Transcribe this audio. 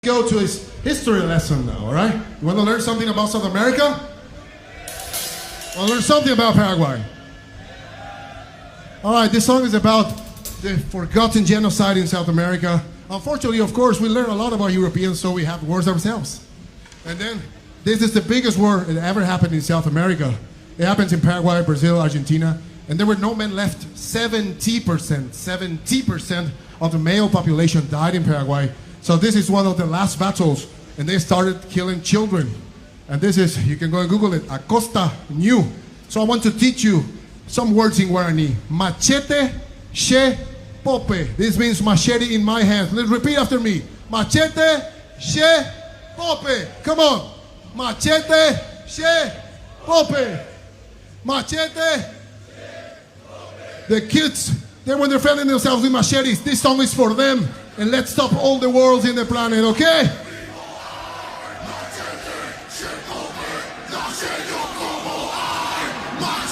Go to his history lesson now, all right? You want to learn something about South America? Want to learn something about Paraguay? All right, this song is about the forgotten genocide in South America. Unfortunately, of course, we learn a lot about Europeans, so we have wars ourselves. And then, this is the biggest war that ever happened in South America. It happens in Paraguay, Brazil, Argentina, and there were no men left. 70% of the male population died in Paraguay. So this is one of the last battles, and they started killing children. And this is, you can go and Google it, Acosta New. So I want to teach you some words in Guarani. Machete, she, pope. This means machete in my hands. Let's repeat after me. Machete, she, pope. Come on. Machete, she, pope. Machete. The kids, when they're defending themselves with machetes, this song is for them. And let's stop all the wars in the planet, okay? Machete,